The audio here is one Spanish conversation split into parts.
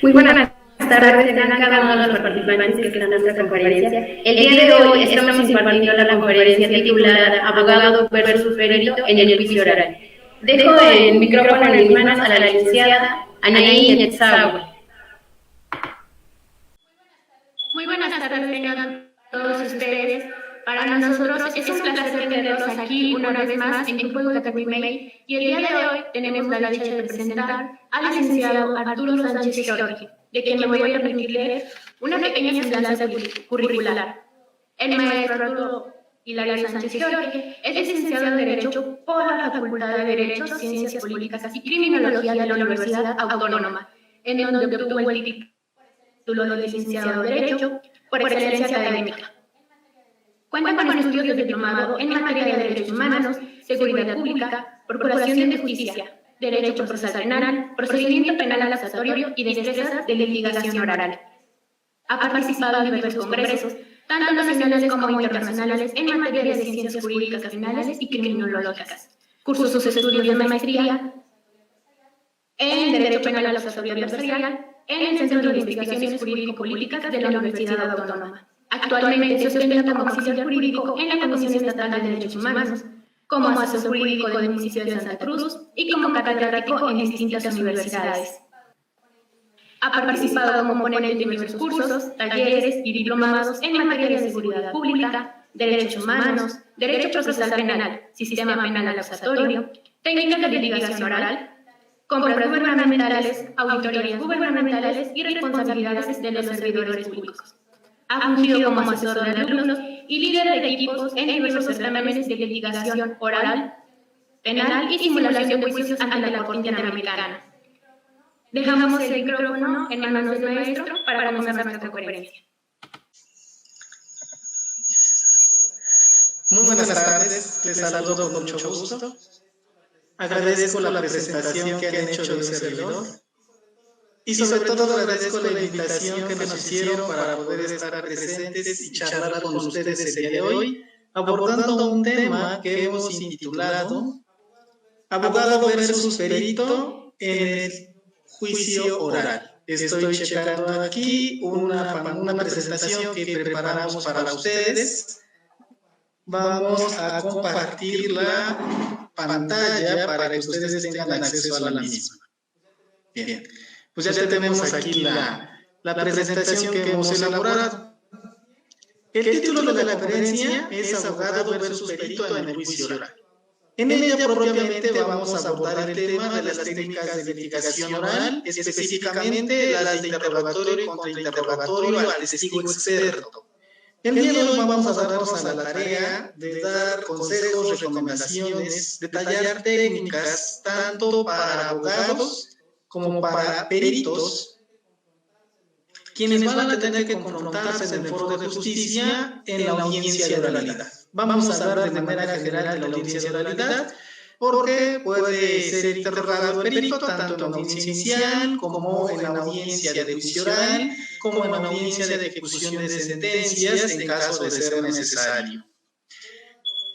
Muy buenas tardes, tengan cada uno de los participantes que están en nuestra conferencia. El día de hoy estamos impartiendo la conferencia titulada Abogado versus Perito en el juicio oral. Dejo el micrófono en mis manos a la licenciada Anaí Netzahue. Muy buenas tardes, tengan todos ustedes. Para nosotros es un placer tenerlos aquí una vez más en el Grupo Educativo IMEI, y el día de hoy tenemos la dicha de presentar al licenciado Arturo Sánchez Jorge, de quien me voy a permitir leer una pequeña semblanza curricular. El maestro Arturo Hilario Sánchez Jorge es licenciado en Derecho por la Facultad de Derecho, Ciencias Políticas y Criminología de la Universidad Autónoma, en donde obtuvo el título de licenciado en Derecho por excelencia académica. Cuenta con estudios de diplomado en materia de derechos humanos, seguridad pública, procuración de justicia, derecho procesal penal, procedimiento penal acusatorio y destrezas de litigación oral. Ha participado en diversos congresos, tanto nacionales como internacionales, en materia de ciencias jurídicas penales y criminológicas, cursos de estudios de maestría en Derecho Penal Acusatorio Adversarial en el Centro de Investigaciones Jurídico-Políticas de la Universidad Autónoma. Actualmente se ostenta como auxiliar jurídico en la Comisión Estatal de Derechos Humanos, como asesor jurídico del municipio de Santa Cruz y como catedrático en distintas universidades. Ha participado como ponente en diversos cursos, talleres y diplomados en materia de seguridad pública, derechos humanos, derecho procesal penal, sistema penal acusatorio, técnicas de litigación oral, compras gubernamentales, auditorías gubernamentales y responsabilidades de los servidores públicos. Ha fungido como asesor de alumnos y líder de equipos en diversos certámenes de litigación oral, penal y simulación de juicios ante la Corte Interamericana. Dejamos el micrófono en manos del maestro para comenzar nuestra conferencia. Muy buenas tardes, les saludo con mucho gusto. Agradezco la presentación que han hecho de un servidor y sobre todo agradezco la invitación que nos hicieron para poder estar presentes y charlar con ustedes el día de hoy, abordando un tema que hemos intitulado Abogado versus Perito en el juicio oral. Estoy checando aquí una presentación que preparamos para ustedes. Vamos a compartir la pantalla para que ustedes tengan acceso a la misma. Bien, pues ya tenemos aquí la presentación que hemos elaborado. El título de la conferencia es Abogado versus Perito en el juicio oral. En ella propiamente vamos a abordar el tema de las técnicas de litigación oral, específicamente las de interrogatorio y contrainterrogatorio al testigo experto. El día de hoy vamos a darnos a la tarea de dar consejos, recomendaciones, detallar técnicas tanto para abogados como para peritos, quienes van a tener que confrontarse en el foro de justicia en la audiencia de oralidad. Vamos a hablar de manera general de la audiencia de oralidad, porque puede ser interrogado el perito tanto en la audiencia inicial como en la audiencia de juicio oral, como en la audiencia de ejecución de sentencias en caso de ser necesario.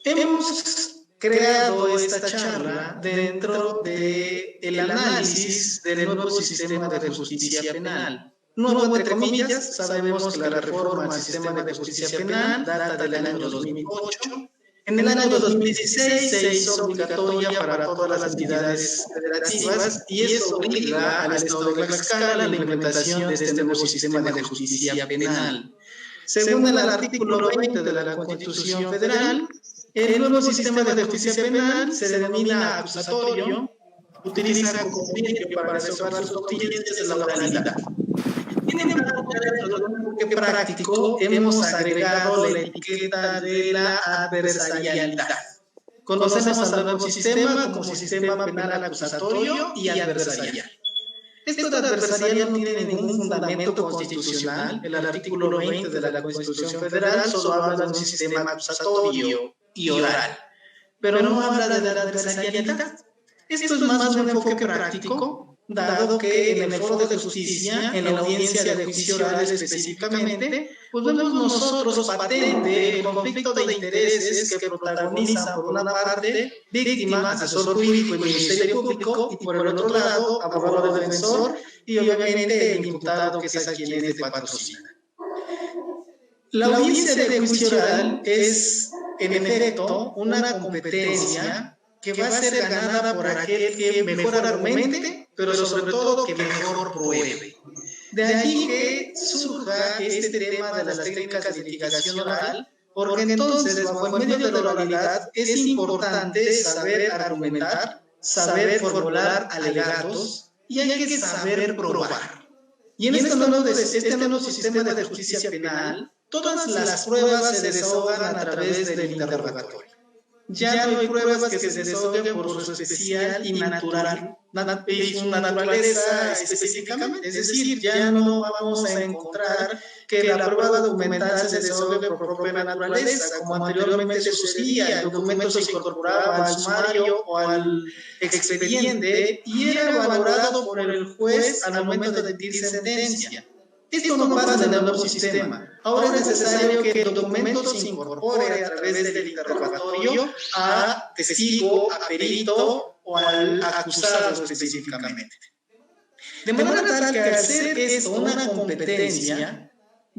Hemos creado esta charla dentro del análisis del nuevo sistema de justicia penal. Nuevo entre comillas, sabemos que la reforma al sistema de justicia penal data del año 2008. En el año 2016 se hizo obligatoria para todas las entidades federativas y eso obliga al Estado de Tlaxcala a la implementación de este nuevo sistema de justicia penal. Según el artículo 20 de la Constitución Federal, el nuevo sistema de justicia penal se denomina acusatorio, utiliza como medio para resolver sus objetivos de la oralidad. Sin embargo, que práctico hemos agregado la etiqueta de la adversarialidad. Conocemos al nuevo sistema como sistema penal acusatorio y adversarial. Esto de adversarial no tiene ningún fundamento constitucional. El artículo 20 de la Constitución Federal solo habla de un sistema acusatorio y oral, pero no habla de la adversarialidad. Esto es más un enfoque práctico, dado que en el foro de justicia, en la audiencia de juicio oral específicamente, pues vemos nosotros patente el conflicto de intereses que protagonizan por una parte víctima, asesor jurídico y ministerio público, y por el otro lado abogado defensor y obviamente el imputado, que es a quien este patrocina. La audiencia de juicio oral es, en efecto, una competencia que va a ser ganada por aquel que mejor argumente, pero sobre todo que mejor pruebe. De allí que surja este tema de las técnicas de litigación oral, porque entonces, bajo el medio de la oralidad, es importante saber argumentar, saber formular alegatos y hay que saber probar. Y en este nuevo sistema de justicia penal, todas las pruebas se desahogan a través del interrogatorio. Ya no hay pruebas que se desahoguen por su especial y su naturaleza específicamente. Es decir, ya no vamos a encontrar que la prueba documental se desahogue por propia naturaleza, como anteriormente sucedía. El documento se incorporaba al sumario o al expediente y era valorado por el juez al momento de emitir sentencia. Esto no pasa en el nuevo sistema. Ahora es necesario que el documento se incorpore a través del interrogatorio a testigo, a perito o al acusado específicamente. De manera tal que al ser esto una competencia,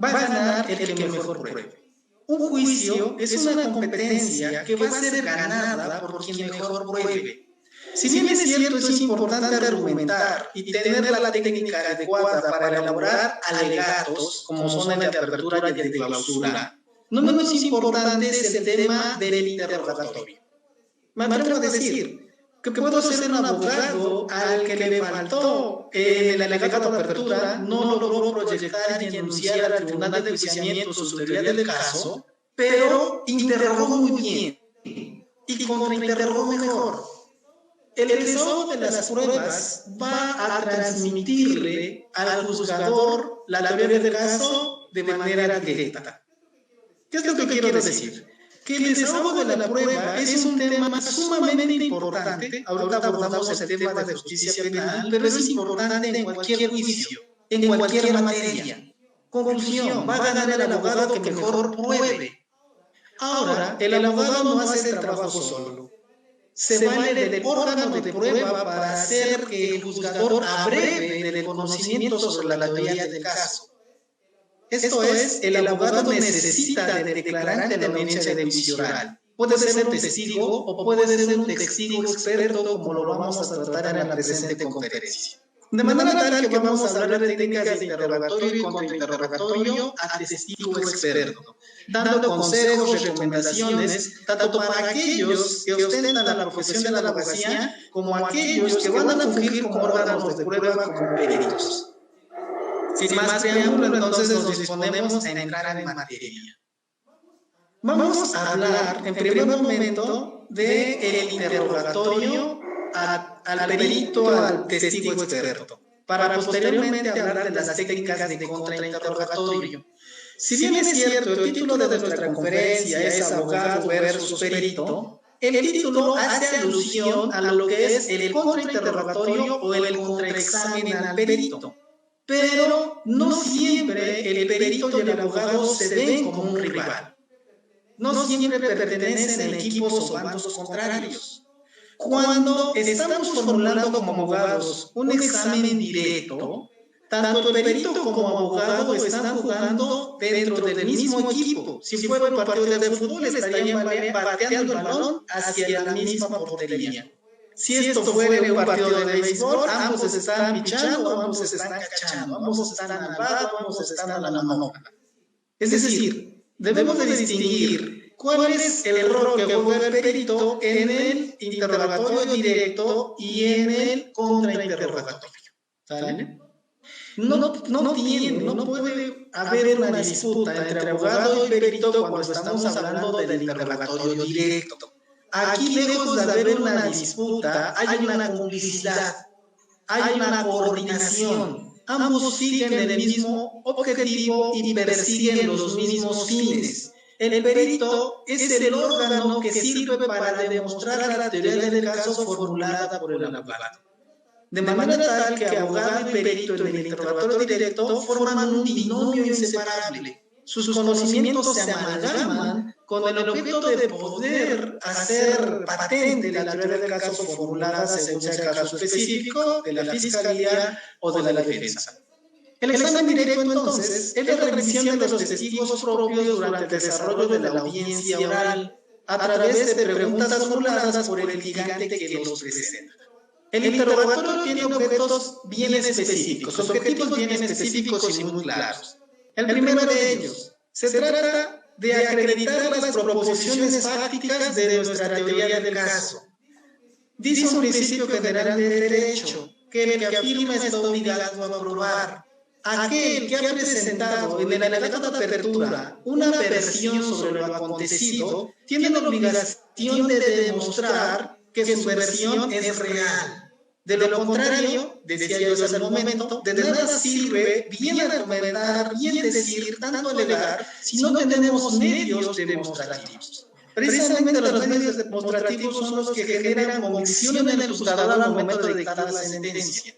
va a ganar el que mejor pruebe. Un juicio es una competencia que va a ser ganada por quien mejor pruebe. Si bien es cierto, es importante argumentar y tener la técnica adecuada para elaborar alegatos, como son el de apertura y el de clausura, no menos importante es el tema del interrogatorio. Me atrevo a decir que puedo ser un abogado al que le faltó en el alegato de apertura, no logró proyectar y enunciar al tribunal de enjuiciamiento su teoría del caso, pero interrogó muy bien y contrainterrogó mejor. El desahogo de las pruebas va a transmitirle al juzgador la teoría del caso de manera directa. ¿Qué es lo que quiero decir? Que el desahogo de la prueba es un tema sumamente importante. Ahorita abordamos el tema de justicia penal, pero es importante en cualquier juicio, en cualquier materia. Conclusión, va a ganar el abogado que mejor pruebe. Ahora, el abogado no hace el trabajo solo. Se vale del órgano de prueba para hacer que el juzgador abreve del conocimiento sobre la teoría del caso. Esto es, el abogado necesita de declarante de la audiencia de juicio oral. Puede ser un testigo o puede ser un testigo experto, como lo vamos a tratar en la presente conferencia. De manera tal que vamos a hablar de técnicas de interrogatorio y contrainterrogatorio a testigo experto, dando consejos, recomendaciones, tanto para aquellos que ostentan la profesión de la abogacía, como aquellos que van a fungir como órganos de prueba, como peritos. Sin más preámbulo, entonces nos disponemos a entrar en materia. Vamos a hablar, en primer momento, del interrogatorio al perito, al testigo experto, para posteriormente hablar de las técnicas de contrainterrogatorio. Si bien es cierto, el título de nuestra conferencia es abogado versus perito, el título hace alusión a lo que es el contrainterrogatorio o el contraexamen al perito. Pero no siempre el perito y el abogado se ven como un rival. No siempre pertenecen a equipos o bandos contrarios. Cuando estamos formulando como abogados un examen directo, tanto el perito como abogado están jugando dentro del mismo equipo. Si fuera un partido de fútbol, estarían bateando el balón hacia la misma portería. Si esto fuera un partido de béisbol, ambos están pichando, ambos están cachando, ambos están al bat, ambos están a la manopla. Es decir, debemos de distinguir cuál es el rol que juega el perito en el interrogatorio directo y en el contrainterrogatorio. ¿Sale? No puede haber una disputa entre abogado y perito cuando estamos hablando del interrogatorio directo. Aquí, lejos de haber una disputa, hay una complicidad, hay una coordinación. Ambos siguen el mismo objetivo y persiguen los mismos fines. El perito es el órgano que sirve para demostrar la teoría del caso formulada por el abogado. De manera tal que abogado y perito en el interrogatorio directo forman un binomio inseparable. Sus conocimientos se amalgaman con el objeto de poder hacer patente la teoría del caso formulada según sea el caso específico de la Fiscalía o de la Defensa. El examen directo, entonces, es la revisión de los testigos propios durante el desarrollo de la audiencia oral a través de preguntas formuladas por el litigante que los presenta. El interrogatorio tiene objetos bien específicos, objetivos bien específicos y muy claros. El primero de ellos se trata de acreditar las proposiciones fácticas de nuestra teoría del caso. Dice un principio general de derecho que el que afirma está obligado a probar. Aquel que ha presentado en el alegato de apertura una versión sobre lo acontecido tiene la obligación de demostrar que su versión es real. De lo contrario, decía yo hace un momento, de nada sirve bien argumentar, bien decir, tanto alegar, si no tenemos medios demostrativos. Precisamente los medios demostrativos son los que generan convicción en el juzgador al momento de dictar la sentencia.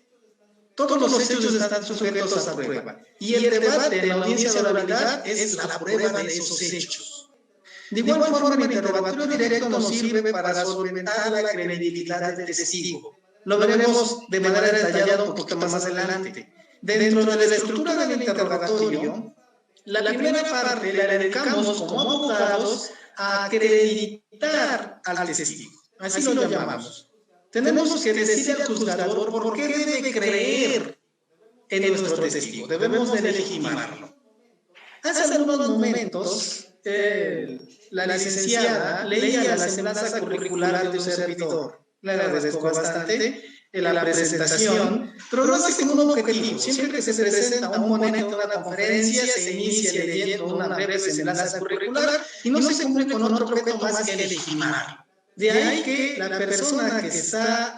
Todos los hechos están sujetos a prueba, y el debate en la audiencia de oralidad es la prueba de esos hechos. De igual forma, el interrogatorio directo nos sirve para solventar la credibilidad del testigo. Lo veremos de manera detallada un poquito más adelante. Dentro de la estructura del interrogatorio, la primera parte la dedicamos como abogados a acreditar al testigo. Así lo llamamos. Tenemos que decir al juzgador por qué debe creer en nuestro testigo. Debemos de legitimarlo. Hace algunos momentos, la licenciada leía la semblanza curricular de un servidor. Le agradezco bastante la presentación, pero lo hace con un objetivo. Siempre que se presenta un ponente en una conferencia, se inicia leyendo una breve semblanza curricular y no se cumple con otro objeto más que legitimar. De ahí que la persona que está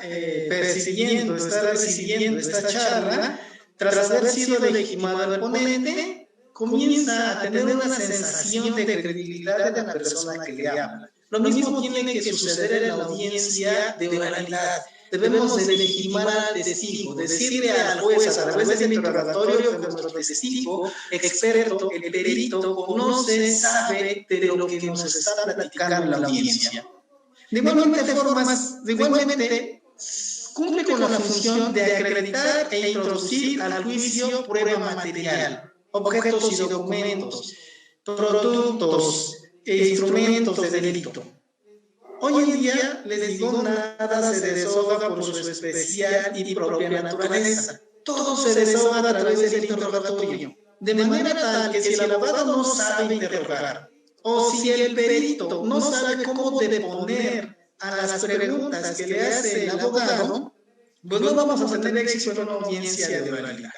recibiendo esta charla, tras haber sido legitimado el ponente, comienza a tener una sensación de credibilidad de la persona que le habla. Lo mismo tiene que suceder en la audiencia de oralidad. Debemos de legitimar al testigo, decirle al juez a través del interrogatorio que nuestro testigo, experto, el perito, conoce, sabe de lo que nos está platicando en la audiencia. De igualmente, cumple con la función de acreditar e introducir al juicio prueba material, objetos y documentos, productos e instrumentos de delito. Hoy en día, les digo, nada se desahoga por su especial y propia naturaleza. Todo se desahoga a través del interrogatorio, de manera tal que si el abogado no sabe interrogar, o si el perito no sabe cómo deponer a las preguntas que le hace el abogado, pues no vamos a tener éxito en una audiencia de oralidad.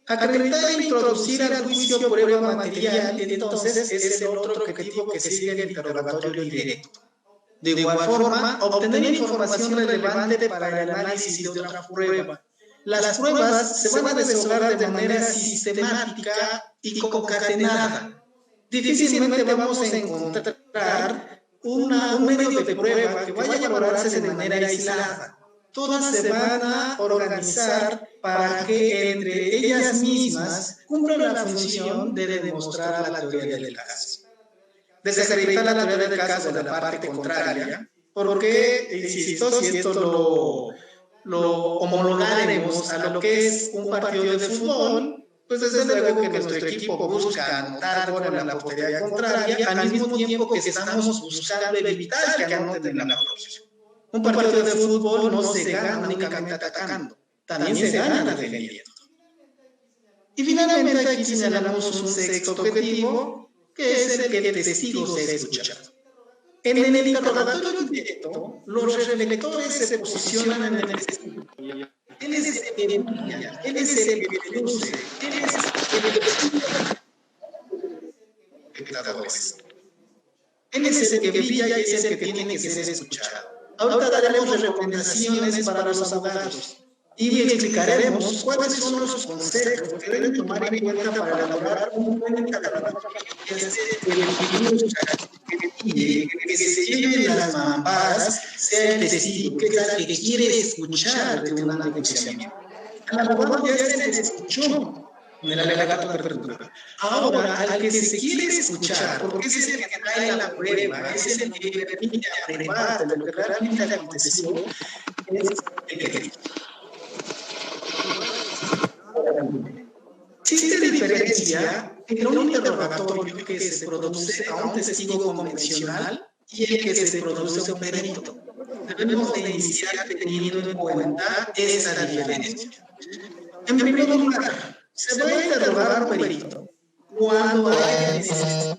Acreditar e introducir al juicio prueba material, entonces, es el otro objetivo que sigue el interrogatorio directo. De igual forma, obtener información relevante para el análisis de otra prueba. Las pruebas se van a desahogar de manera sistemática y concatenada. Difícilmente vamos a encontrar un medio de prueba que vaya a valorarse de manera aislada. Todas se van a organizar para que entre ellas mismas cumplan la función de demostrar la teoría del caso. Desacreditar la teoría del caso de la parte contraria, porque, insisto, si esto lo homologaremos a lo que es un partido de fútbol, pues desde luego que nuestro equipo busca anotar gol en la portería contraria, al mismo tiempo que estamos buscando evitar que anoten en la propia. Un partido de fútbol no se gana únicamente atacando, también se gana defendiendo. Y finalmente aquí señalamos un sexto objetivo, que es el que el testigo sea escuchado. En el interrogatorio directo, los reflectores se posicionan en el testigo. Él es el que brilla, él es el que deduce, él es el que él es el que brilla y es el que tiene que ser escuchado. Ahorita daremos recomendaciones para los abogados y explicaremos cuáles son los consejos que deben tomar en cuenta para elaborar un buen interrogatorio que se lleven las mamparas, sea el testigo que es el que quiere escuchar de un enjuiciamiento. El abogado ya se le escuchó, en el alegato de apertura. Ahora, al que se quiere escuchar, porque es el que trae la prueba, es el que permite averiguar de lo que realmente aconteció, es el perito. Existe diferencia entre un interrogatorio que se produce a un testigo convencional y el que se produce a un perito. Debemos de iniciar teniendo en cuenta esa diferencia. En primer lugar, se va a interrogar a un perito cuando hay necesidad.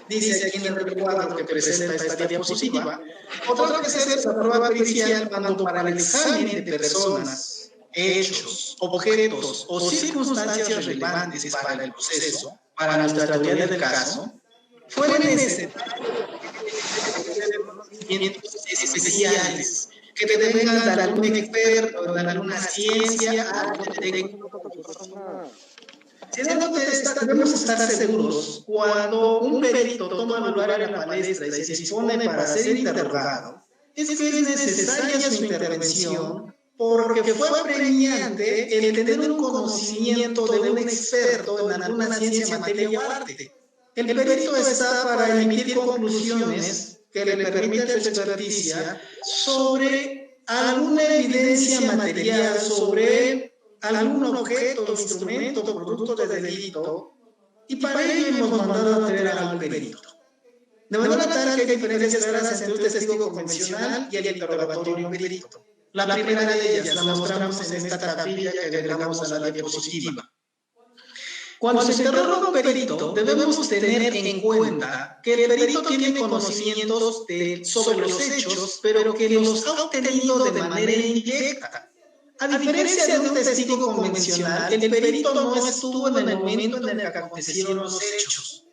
Dice aquí en el recuadro que presenta esta diapositiva. Otra vez es la prueba pericial cuando para el examen de personas, hechos, objetos o circunstancias relevantes para el proceso, para nuestra teoría del caso, fuera necesario conocimientos especiales que devengan de algún experto, de alguna ciencia, algo técnico. Debemos estar seguros cuando un perito toma lugar en la palestra y se dispone para ser interrogado, es que es necesaria su intervención porque fue apremiante el tener un conocimiento de un experto en alguna ciencia, materia o arte. El perito está para emitir conclusiones que le permitan su experticia sobre alguna evidencia material, sobre algún objeto, instrumento, producto de delito, y para ello hemos mandado a traer al perito. De manera tal que hay diferencias claras entre un testigo convencional y el interrogatorio perito. La primera de ellas la mostramos en esta tablilla que agregamos a la diapositiva. Cuando se interroga a un perito, debemos tener en cuenta que el perito tiene conocimientos sobre los hechos, pero que los ha obtenido de manera indirecta. A diferencia de un testigo convencional, el perito no estuvo en el momento en el que acontecieron los hechos.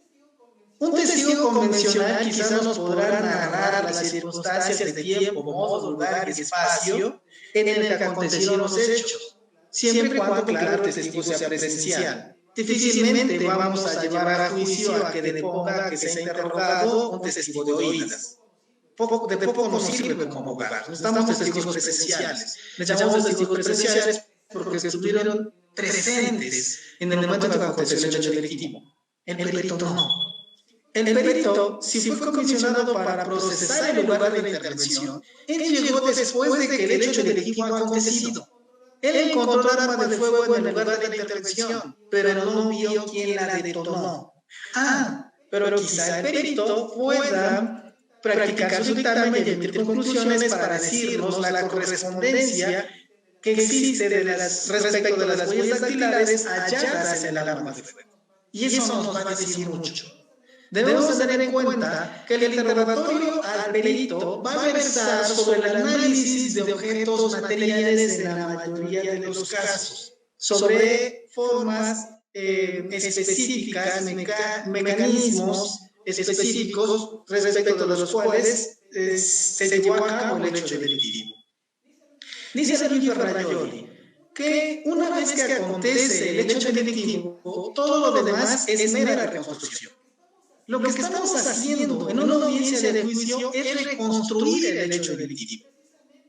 Un testigo convencional quizás nos podrá narrar las circunstancias de tiempo, modo, lugar y espacio en el que acontecieron los hechos, siempre y cuando, claro, el testigo sea presencial. Difícilmente vamos a llevar a juicio a que deponga que se ha interrogado un testigo de oídas. De poco nos sirve como abogados. Necesitamos testigos presenciales. Les llamamos testigos presenciales porque estuvieron presentes en el momento en que aconteció el hecho delictivo. El perito no. El perito, si fue comisionado para procesar el lugar de la intervención, él llegó después de que el hecho delictivo ha acontecido. Él encontró el arma de fuego en el lugar de la intervención, pero no vio quién la detonó. Pero quizá el perito pueda practicar su dictamen y emitir conclusiones para decirnos la correspondencia que existe respecto de las huellas dactilares halladas en el arma de fuego. Y eso nos va a decir mucho. Debemos tener en cuenta que el interrogatorio al perito va a versar sobre el análisis de objetos materiales en la mayoría de los casos, sobre formas específicas, mecanismos específicos respecto de los cuales se llevó a cabo el hecho delictivo. Dice Luigi Ferraioli que una vez que acontece el hecho delictivo, todo lo demás es mera reconstrucción. Lo que estamos haciendo en una audiencia de juicio es reconstruir el hecho delictivo.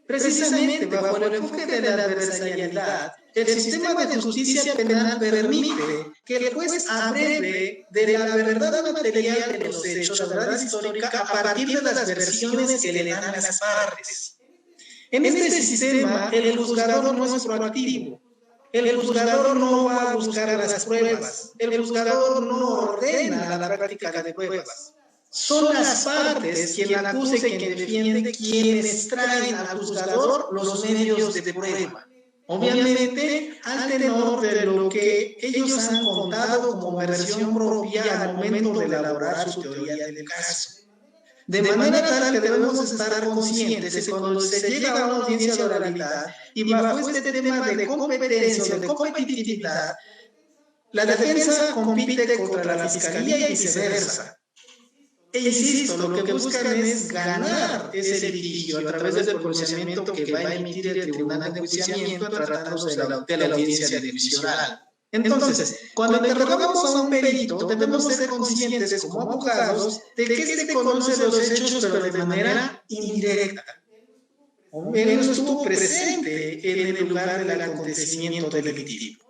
Precisamente bajo el enfoque de la adversarialidad, el sistema de justicia penal permite que el juez abreve de la verdad material de los hechos, la verdad histórica, a partir de las versiones que le dan las partes. En este sistema, el juzgador no es proactivo. El juzgador no va a buscar las pruebas. El juzgador no ordena la práctica de pruebas. Son las partes quien acusa y quien defiende quienes traen al juzgador los medios de prueba. Obviamente, al tenor de lo que ellos han contado como versión propia al momento de elaborar su teoría del caso. De manera tal que debemos estar conscientes de que cuando se llega a una audiencia de oralidad y bajo este tema de competencia o de competitividad, la defensa compite contra la fiscalía y viceversa. E insisto, lo que buscan es ganar ese litigio a través del pronunciamiento que va a emitir el tribunal de enjuiciamiento tratándose de la audiencia de juicio oral. Entonces, cuando interrogamos a un perito, debemos ser conscientes como abogados de que éste conoce los hechos, pero de manera indirecta. Él no estuvo presente en el lugar del acontecimiento delictivo.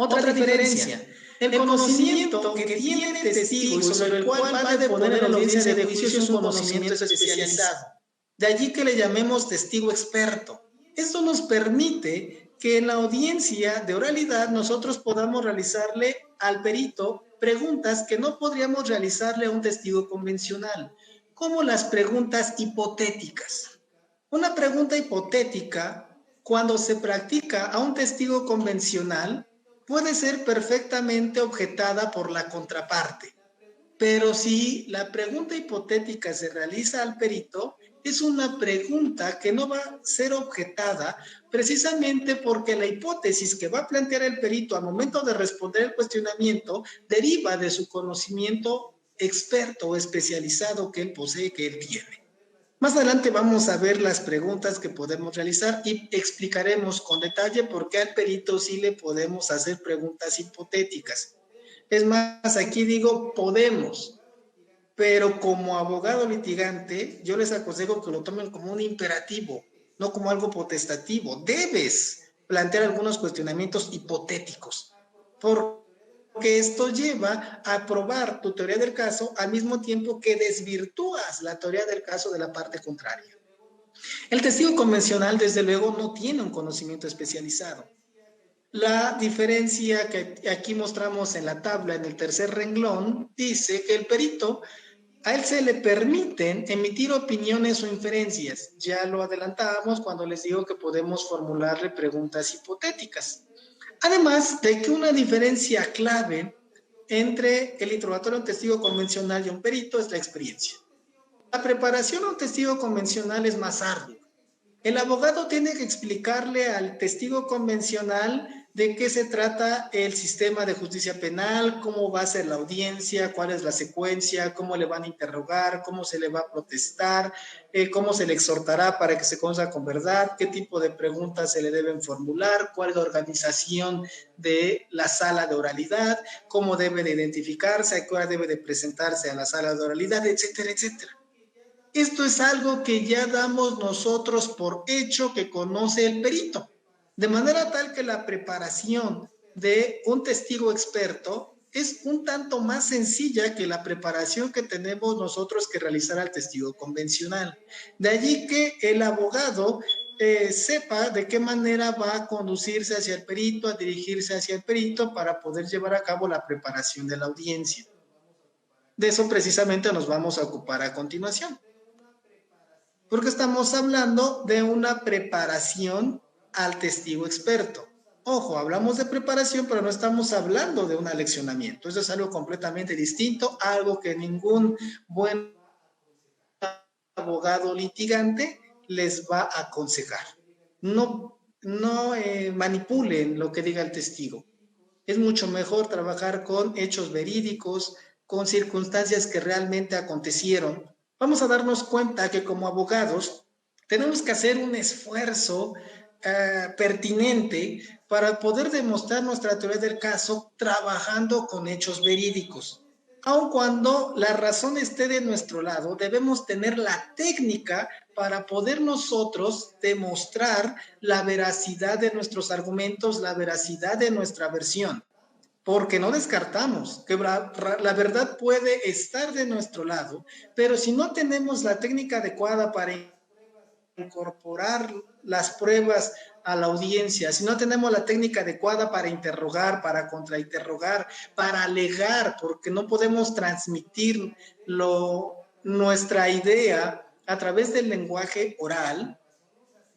Otra diferencia, el conocimiento que tiene el testigo y sobre el cual va a deponer en la audiencia de juicio es un conocimiento especializado. De allí que le llamemos testigo experto. Esto nos permite que en la audiencia de oralidad nosotros podamos realizarle al perito preguntas que no podríamos realizarle a un testigo convencional, como las preguntas hipotéticas. Una pregunta hipotética, cuando se practica a un testigo convencional, puede ser perfectamente objetada por la contraparte. Pero si la pregunta hipotética se realiza al perito, es una pregunta que no va a ser objetada precisamente porque la hipótesis que va a plantear el perito al momento de responder el cuestionamiento deriva de su conocimiento experto o especializado que él posee, que él tiene. Más adelante vamos a ver las preguntas que podemos realizar y explicaremos con detalle por qué al perito sí le podemos hacer preguntas hipotéticas. Es más, aquí digo podemos, pero como abogado litigante, yo les aconsejo que lo tomen como un imperativo, no como algo potestativo. Debes plantear algunos cuestionamientos hipotéticos, porque esto lleva a probar tu teoría del caso al mismo tiempo que desvirtúas la teoría del caso de la parte contraria. El testigo convencional, desde luego, no tiene un conocimiento especializado. La diferencia que aquí mostramos en la tabla, en el tercer renglón, dice que el perito, a él se le permiten emitir opiniones o inferencias. Ya lo adelantamos cuando les digo que podemos formularle preguntas hipotéticas. Además de que una diferencia clave entre el interrogatorio a un testigo convencional y un perito es la experiencia. La preparación a un testigo convencional es más ardua. El abogado tiene que explicarle al testigo convencional de qué se trata el sistema de justicia penal, cómo va a ser la audiencia, cuál es la secuencia, cómo le van a interrogar, cómo se le va a protestar, cómo se le exhortará para que se conozca con verdad, qué tipo de preguntas se le deben formular, cuál es la organización de la sala de oralidad, cómo debe de identificarse, a qué hora debe de presentarse a la sala de oralidad, etcétera, etcétera. Esto es algo que ya damos nosotros por hecho que conoce el perito, de manera tal que la preparación de un testigo experto es un tanto más sencilla que la preparación que tenemos nosotros que realizar al testigo convencional. De allí que el abogado sepa de qué manera va a conducirse hacia el perito, a dirigirse hacia el perito para poder llevar a cabo la preparación de la audiencia. De eso precisamente nos vamos a ocupar a continuación, porque estamos hablando de una preparación al testigo experto. Ojo, hablamos de preparación, pero no estamos hablando de un aleccionamiento. Eso es algo completamente distinto, algo que ningún buen abogado litigante les va a aconsejar. No manipulen lo que diga el testigo. Es mucho mejor trabajar con hechos verídicos, con circunstancias que realmente acontecieron. Vamos a darnos cuenta que como abogados tenemos que hacer un esfuerzo pertinente para poder demostrar nuestra teoría del caso trabajando con hechos verídicos. Aun cuando la razón esté de nuestro lado, debemos tener la técnica para poder nosotros demostrar la veracidad de nuestros argumentos, la veracidad de nuestra versión. Porque no descartamos que la verdad puede estar de nuestro lado, pero si no tenemos la técnica adecuada para incorporar las pruebas a la audiencia, si no tenemos la técnica adecuada para interrogar, para contrainterrogar, para alegar, porque no podemos transmitir nuestra idea a través del lenguaje oral,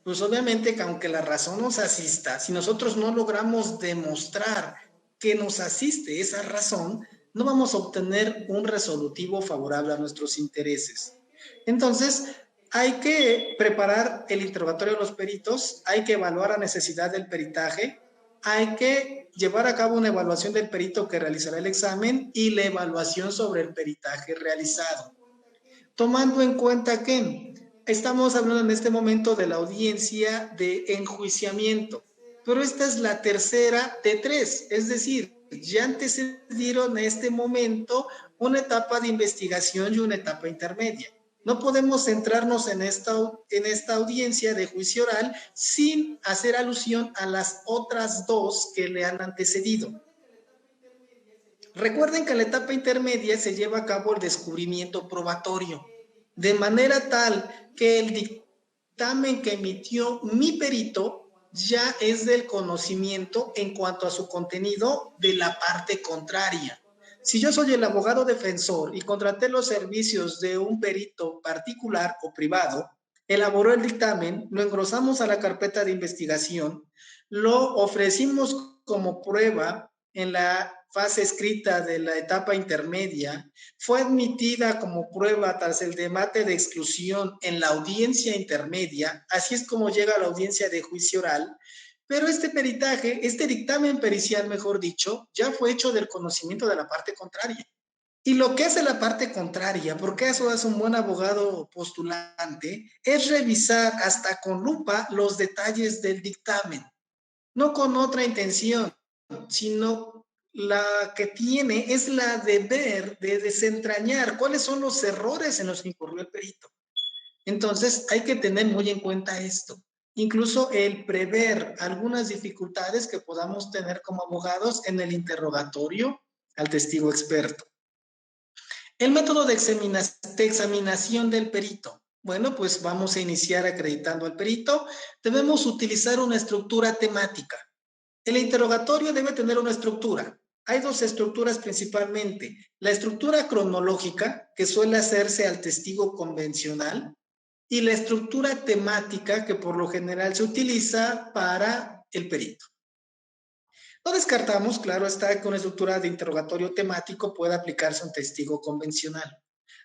pues obviamente que aunque la razón nos asista, si nosotros no logramos demostrar que nos asiste esa razón, no vamos a obtener un resolutivo favorable a nuestros intereses. Entonces, hay que preparar el interrogatorio de los peritos, hay que evaluar la necesidad del peritaje, hay que llevar a cabo una evaluación del perito que realizará el examen y la evaluación sobre el peritaje realizado. Tomando en cuenta que estamos hablando en este momento de la audiencia de enjuiciamiento, pero esta es la tercera de 3, es decir, ya antecedieron a este momento una etapa de investigación y una etapa intermedia. No podemos centrarnos en esta audiencia de juicio oral sin hacer alusión a las otras dos que le han antecedido. Recuerden que en la etapa intermedia se lleva a cabo el descubrimiento probatorio, de manera tal que el dictamen que emitió mi perito ya es del conocimiento en cuanto a su contenido de la parte contraria. Si yo soy el abogado defensor y contraté los servicios de un perito particular o privado, elaboró el dictamen, lo engrosamos a la carpeta de investigación, lo ofrecimos como prueba en la fase escrita de la etapa intermedia, fue admitida como prueba tras el debate de exclusión en la audiencia intermedia, así es como llega a la audiencia de juicio oral, pero este peritaje, este dictamen pericial, mejor dicho, ya fue hecho del conocimiento de la parte contraria. Y lo que hace la parte contraria, porque eso hace un buen abogado postulante, es revisar hasta con lupa los detalles del dictamen, no con otra intención, sino la que tiene es la de ver, de desentrañar cuáles son los errores en los que incurrió el perito. Entonces, hay que tener muy en cuenta esto. Incluso el prever algunas dificultades que podamos tener como abogados en el interrogatorio al testigo experto. El método de examinación del perito. Bueno, pues vamos a iniciar acreditando al perito. Debemos utilizar una estructura temática. El interrogatorio debe tener una estructura. Hay dos estructuras principalmente. La estructura cronológica, que suele hacerse al testigo convencional, y la estructura temática, que por lo general se utiliza para el perito. No descartamos, claro está, que una estructura de interrogatorio temático pueda aplicarse a un testigo convencional.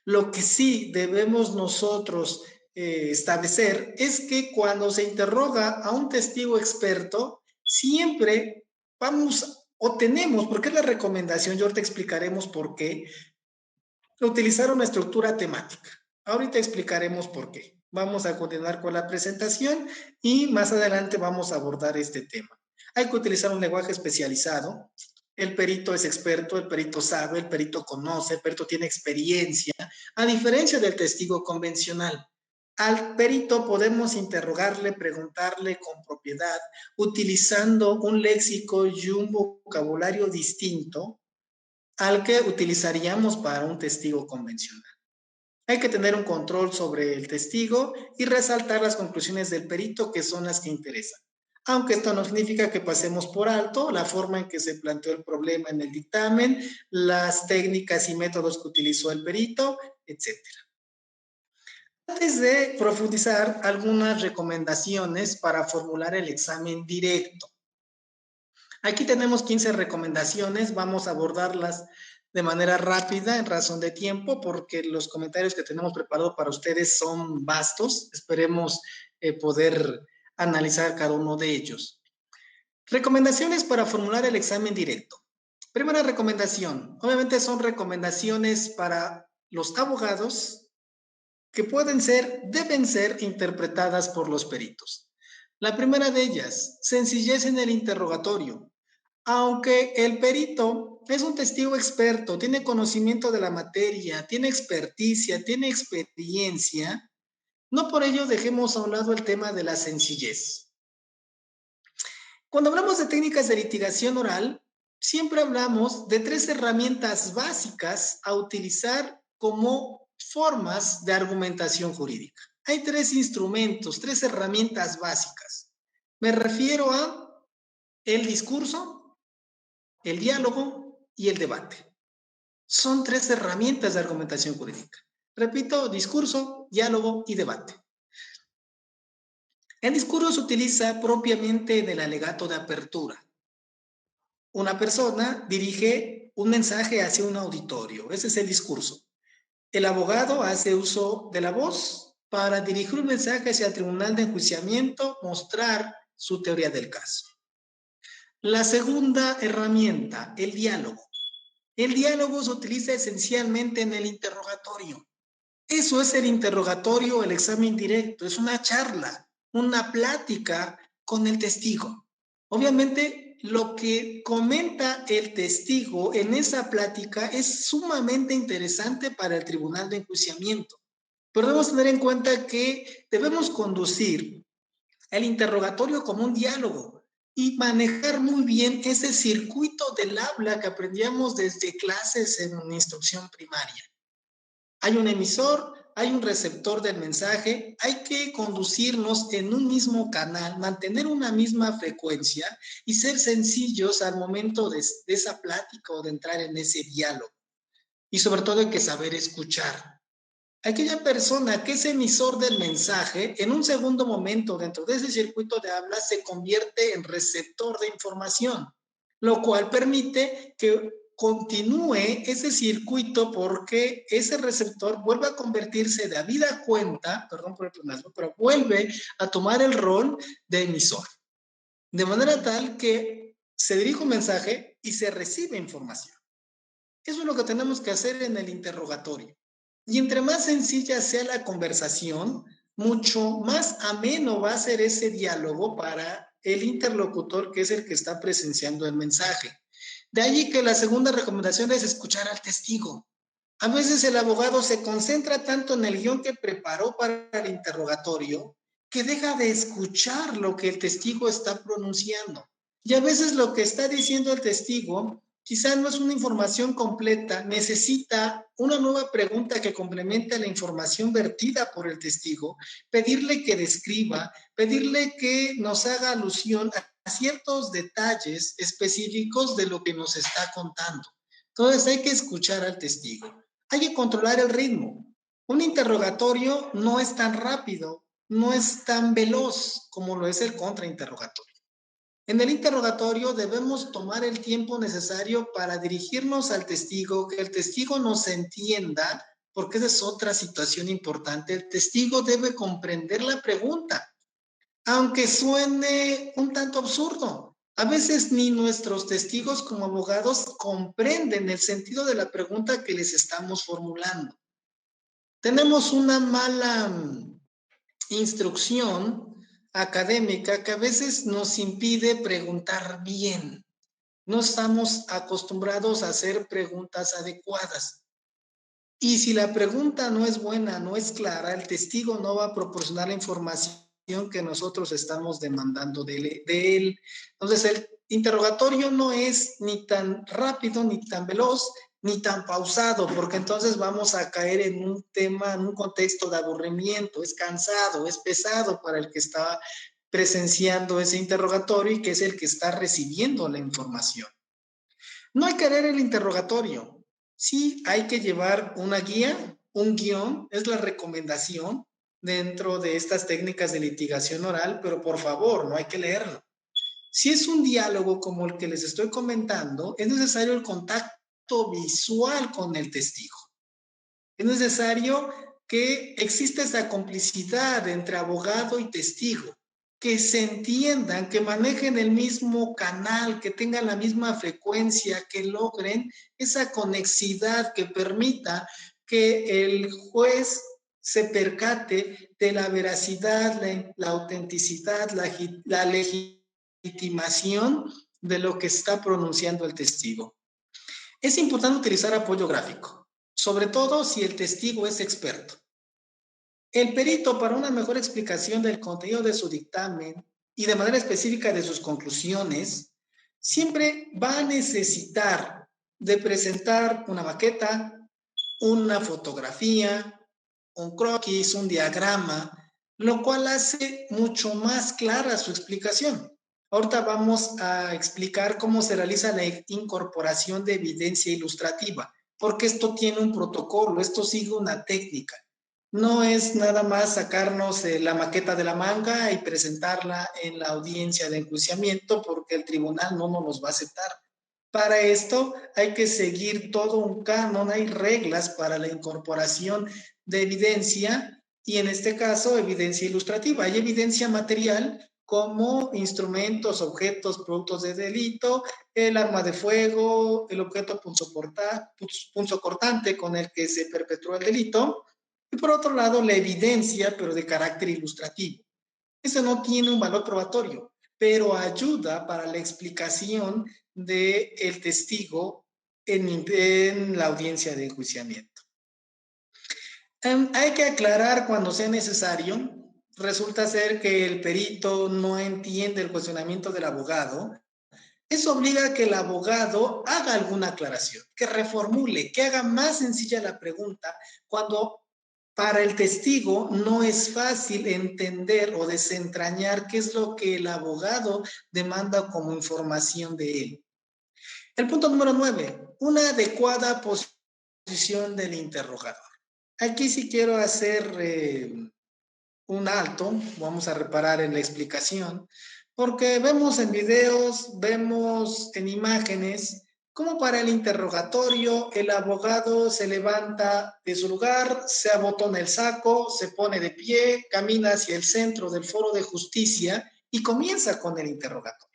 Lo que sí debemos nosotros establecer es que cuando se interroga a un testigo experto, siempre vamos o tenemos, porque es la recomendación, y ahorita explicaremos por qué, utilizar una estructura temática. Ahorita explicaremos por qué. Vamos a continuar con la presentación y más adelante vamos a abordar este tema. Hay que utilizar un lenguaje especializado. El perito es experto, el perito sabe, el perito conoce, el perito tiene experiencia, a diferencia del testigo convencional. Al perito podemos interrogarle, preguntarle con propiedad, utilizando un léxico y un vocabulario distinto al que utilizaríamos para un testigo convencional. Hay que tener un control sobre el testigo y resaltar las conclusiones del perito, que son las que interesan. Aunque esto no significa que pasemos por alto la forma en que se planteó el problema en el dictamen, las técnicas y métodos que utilizó el perito, etc. Antes de profundizar, algunas recomendaciones para formular el examen directo. Aquí tenemos 15 recomendaciones, vamos a abordarlas de manera rápida en razón de tiempo, porque los comentarios que tenemos preparados para ustedes son vastos. Esperemos poder analizar cada uno de ellos. Recomendaciones para formular el examen directo. Primera recomendación, obviamente son recomendaciones para los abogados que deben ser interpretadas por los peritos. La primera de ellas, sencillez en el interrogatorio. Aunque el perito es un testigo experto, tiene conocimiento de la materia, tiene experticia, tiene experiencia, no por ello dejemos a un lado el tema de la sencillez. Cuando hablamos de técnicas de litigación oral, siempre hablamos de 3 herramientas básicas a utilizar como formas de argumentación jurídica. Hay 3 instrumentos, 3 herramientas básicas. Me refiero a el discurso, el diálogo y el debate. Son 3 herramientas de argumentación jurídica. Repito, discurso, diálogo y debate. El discurso se utiliza propiamente en el alegato de apertura. Una persona dirige un mensaje hacia un auditorio. Ese es el discurso. El abogado hace uso de la voz para dirigir un mensaje hacia el tribunal de enjuiciamiento, mostrar su teoría del caso. La segunda herramienta, el diálogo. El diálogo se utiliza esencialmente en el interrogatorio. Eso es el interrogatorio, el examen directo. Es una charla, una plática con el testigo. Obviamente, lo que comenta el testigo en esa plática es sumamente interesante para el tribunal de enjuiciamiento. Pero debemos tener en cuenta que debemos conducir el interrogatorio como un diálogo y manejar muy bien ese circuito del habla que aprendíamos desde clases en instrucción primaria. Hay un emisor, hay un receptor del mensaje, hay que conducirnos en un mismo canal, mantener una misma frecuencia y ser sencillos al momento de esa plática o de entrar en ese diálogo. Y sobre todo hay que saber escuchar. Aquella persona que es emisor del mensaje, en un segundo momento dentro de ese circuito de habla se convierte en receptor de información, lo cual permite que continúe ese circuito porque ese receptor vuelve a convertirse de habida cuenta, perdón por el pleonasmo, pero vuelve a tomar el rol de emisor. De manera tal que se dirige un mensaje y se recibe información. Eso es lo que tenemos que hacer en el interrogatorio. Y entre más sencilla sea la conversación, mucho más ameno va a ser ese diálogo para el interlocutor, que es el que está presenciando el mensaje. De allí que la segunda recomendación es escuchar al testigo. A veces el abogado se concentra tanto en el guión que preparó para el interrogatorio que deja de escuchar lo que el testigo está pronunciando. Y a veces lo que está diciendo el testigo quizás no es una información completa, necesita una nueva pregunta que complemente la información vertida por el testigo, pedirle que describa, pedirle que nos haga alusión a ciertos detalles específicos de lo que nos está contando. Entonces hay que escuchar al testigo. Hay que controlar el ritmo. Un interrogatorio no es tan rápido, no es tan veloz como lo es el contrainterrogatorio. En el interrogatorio debemos tomar el tiempo necesario para dirigirnos al testigo, que el testigo nos entienda, porque esa es otra situación importante. El testigo debe comprender la pregunta, aunque suene un tanto absurdo. A veces ni nuestros testigos como abogados comprenden el sentido de la pregunta que les estamos formulando. Tenemos una mala instrucción académica que a veces nos impide preguntar bien. No estamos acostumbrados a hacer preguntas adecuadas. Y si la pregunta no es buena, no es clara, el testigo no va a proporcionar la información que nosotros estamos demandando de él. Entonces, el interrogatorio no es ni tan rápido, ni tan veloz, ni tan pausado, porque entonces vamos a caer en un tema, en un contexto de aburrimiento. Es cansado, es pesado para el que está presenciando ese interrogatorio y que es el que está recibiendo la información. No hay que leer el interrogatorio. Sí hay que llevar una guía, un guión, es la recomendación dentro de estas técnicas de litigación oral, pero por favor, no hay que leerlo. Si es un diálogo como el que les estoy comentando, es necesario el contacto visual con el testigo. Es necesario que exista esa complicidad entre abogado y testigo, que se entiendan, que manejen el mismo canal, que tengan la misma frecuencia, que logren esa conexidad que permita que el juez se percate de la veracidad, la autenticidad, la legitimación de lo que está pronunciando el testigo. Es importante utilizar apoyo gráfico, sobre todo si el testigo es experto. El perito, para una mejor explicación del contenido de su dictamen y de manera específica de sus conclusiones, siempre va a necesitar de presentar una maqueta, una fotografía, un croquis, un diagrama, lo cual hace mucho más clara su explicación. Ahorita vamos a explicar cómo se realiza la incorporación de evidencia ilustrativa, porque esto tiene un protocolo, esto sigue una técnica. No es nada más sacarnos la maqueta de la manga y presentarla en la audiencia de enjuiciamiento porque el tribunal no nos los va a aceptar. Para esto hay que seguir todo un canon, hay reglas para la incorporación de evidencia y en este caso evidencia ilustrativa. Hay evidencia material como instrumentos, objetos, productos de delito, el arma de fuego, el objeto punzocortante con el que se perpetró el delito, y por otro lado la evidencia, pero de carácter ilustrativo. Eso no tiene un valor probatorio, pero ayuda para la explicación del testigo en la audiencia de enjuiciamiento. Hay que aclarar cuando sea necesario. Resulta ser que el perito no entiende el cuestionamiento del abogado. Eso obliga a que el abogado haga alguna aclaración, que reformule, que haga más sencilla la pregunta cuando para el testigo no es fácil entender o desentrañar qué es lo que el abogado demanda como información de él. El punto número 9, una adecuada posición del interrogador. Aquí sí quiero hacer un alto, vamos a reparar en la explicación, porque vemos en videos, vemos en imágenes, como para el interrogatorio el abogado se levanta de su lugar, se abotona el saco, se pone de pie, camina hacia el centro del foro de justicia y comienza con el interrogatorio.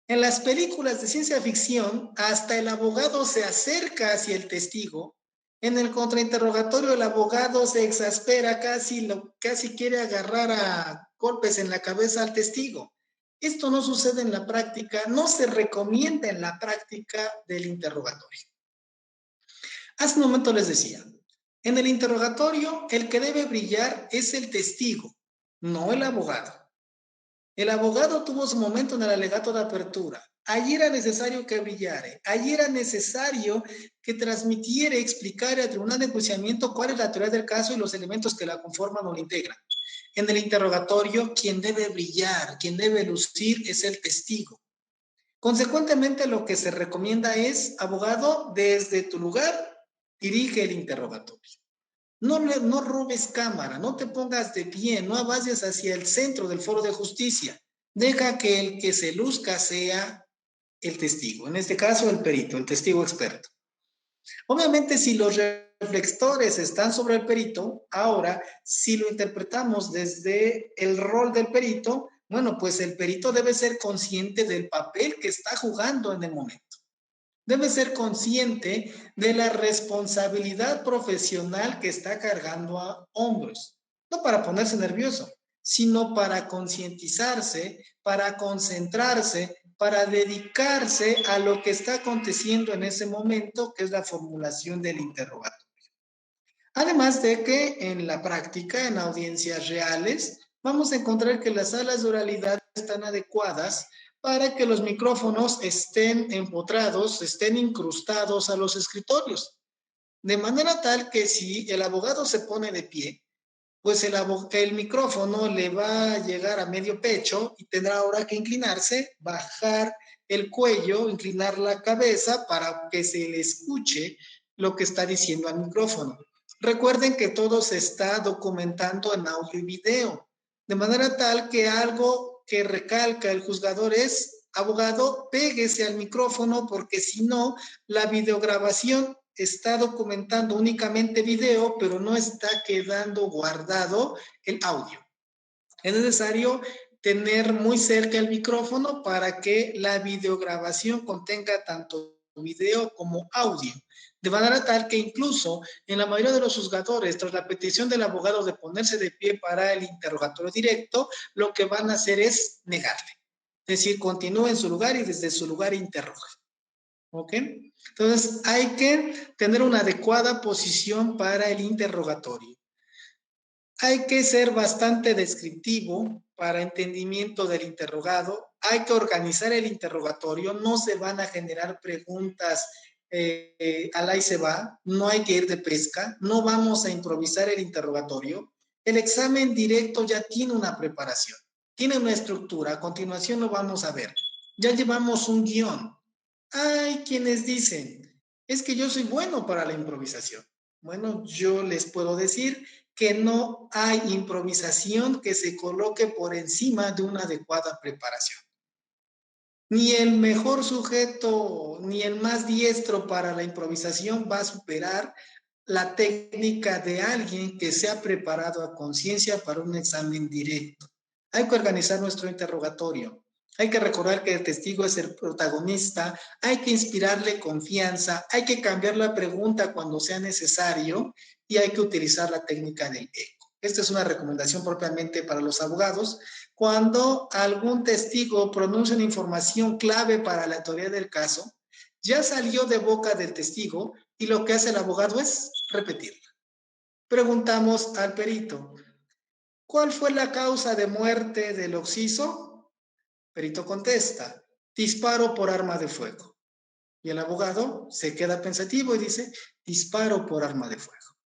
En las películas de ciencia ficción, hasta el abogado se acerca hacia el testigo. En el contrainterrogatorio, el abogado se exaspera, casi quiere agarrar a golpes en la cabeza al testigo. Esto no sucede en la práctica, no se recomienda en la práctica del interrogatorio. Hace un momento les decía, en el interrogatorio, el que debe brillar es el testigo, no el abogado. El abogado tuvo su momento en el alegato de apertura. Allí era necesario que brillara. Allí era necesario que transmitiera, explicara al tribunal de enjuiciamiento cuál es la teoría del caso y los elementos que la conforman o la integran. En el interrogatorio, quien debe brillar, quien debe lucir es el testigo. Consecuentemente, lo que se recomienda es, abogado, desde tu lugar, dirige el interrogatorio. No robes cámara, no te pongas de pie, no avances hacia el centro del foro de justicia. Deja que el que se luzca sea el testigo, en este caso el perito, el testigo experto. Obviamente, si los reflectores están sobre el perito, ahora, si lo interpretamos desde el rol del perito, bueno, pues el perito debe ser consciente del papel que está jugando en el momento. Debe ser consciente de la responsabilidad profesional que está cargando a hombros, no para ponerse nervioso, sino para concientizarse, para concentrarse, para dedicarse a lo que está aconteciendo en ese momento, que es la formulación del interrogatorio. Además de que en la práctica, en audiencias reales, vamos a encontrar que las salas de oralidad están adecuadas para que los micrófonos estén empotrados, estén incrustados a los escritorios. De manera tal que si el abogado se pone de pie, pues el micrófono le va a llegar a medio pecho y tendrá ahora que inclinarse, bajar el cuello, inclinar la cabeza para que se le escuche lo que está diciendo al micrófono. Recuerden que todo se está documentando en audio y video, de manera tal que algo que recalca el juzgador es, abogado, péguese al micrófono porque si no, la videograbación está documentando únicamente video, pero no está quedando guardado el audio. Es necesario tener muy cerca el micrófono para que la videograbación contenga tanto video como audio. De manera tal que incluso en la mayoría de los juzgadores, tras la petición del abogado de ponerse de pie para el interrogatorio directo, lo que van a hacer es negarle. Es decir, continúe en su lugar y desde su lugar interroga. ¿Ok? Entonces, hay que tener una adecuada posición para el interrogatorio. Hay que ser bastante descriptivo para entendimiento del interrogado. Hay que organizar el interrogatorio. No se van a generar preguntas al ahí se va. No hay que ir de pesca. No vamos a improvisar el interrogatorio. El examen directo ya tiene una preparación, tiene una estructura. A continuación lo vamos a ver. Ya llevamos un guión. Hay quienes dicen, es que yo soy bueno para la improvisación. Bueno, yo les puedo decir que no hay improvisación que se coloque por encima de una adecuada preparación. Ni el mejor sujeto, ni el más diestro para la improvisación va a superar la técnica de alguien que se ha preparado a conciencia para un examen directo. Hay que organizar nuestro interrogatorio. Hay que recordar que el testigo es el protagonista, hay que inspirarle confianza, hay que cambiar la pregunta cuando sea necesario y hay que utilizar la técnica del eco. Esta es una recomendación propiamente para los abogados. Cuando algún testigo pronuncia una información clave para la teoría del caso, ya salió de boca del testigo y lo que hace el abogado es repetirla. Preguntamos al perito, ¿cuál fue la causa de muerte del occiso? Perito contesta, disparo por arma de fuego. Y el abogado se queda pensativo y dice, disparo por arma de fuego.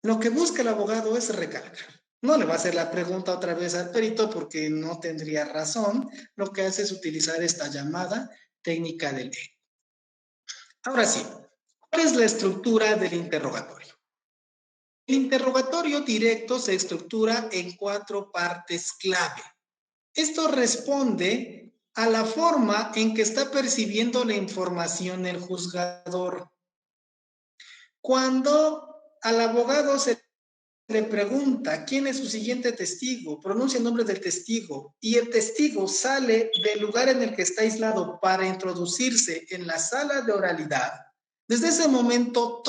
Lo que busca el abogado es recalcar. No le va a hacer la pregunta otra vez al perito porque no tendría razón. Lo que hace es utilizar esta llamada técnica del eco. Ahora sí, ¿cuál es la estructura del interrogatorio? El interrogatorio directo se estructura en 4 partes clave. Esto responde a la forma en que está percibiendo la información el juzgador. Cuando al abogado se le pregunta quién es su siguiente testigo, pronuncia el nombre del testigo y el testigo sale del lugar en el que está aislado para introducirse en la sala de oralidad, desde ese momento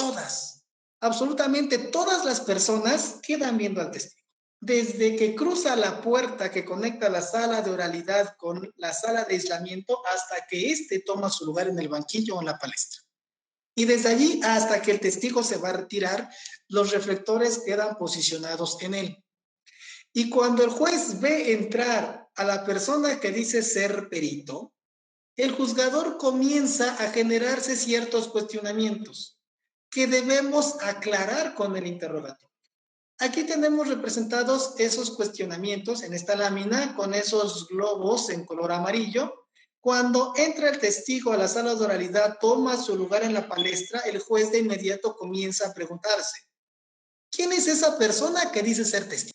absolutamente todas las personas quedan viendo al testigo. Desde que cruza la puerta que conecta la sala de oralidad con la sala de aislamiento hasta que éste toma su lugar en el banquillo o en la palestra. Y desde allí hasta que el testigo se va a retirar, los reflectores quedan posicionados en él. Y cuando el juez ve entrar a la persona que dice ser perito, el juzgador comienza a generarse ciertos cuestionamientos que debemos aclarar con el interrogatorio. Aquí tenemos representados esos cuestionamientos en esta lámina con esos globos en color amarillo. Cuando entra el testigo a la sala de oralidad, toma su lugar en la palestra, el juez de inmediato comienza a preguntarse, ¿quién es esa persona que dice ser testigo?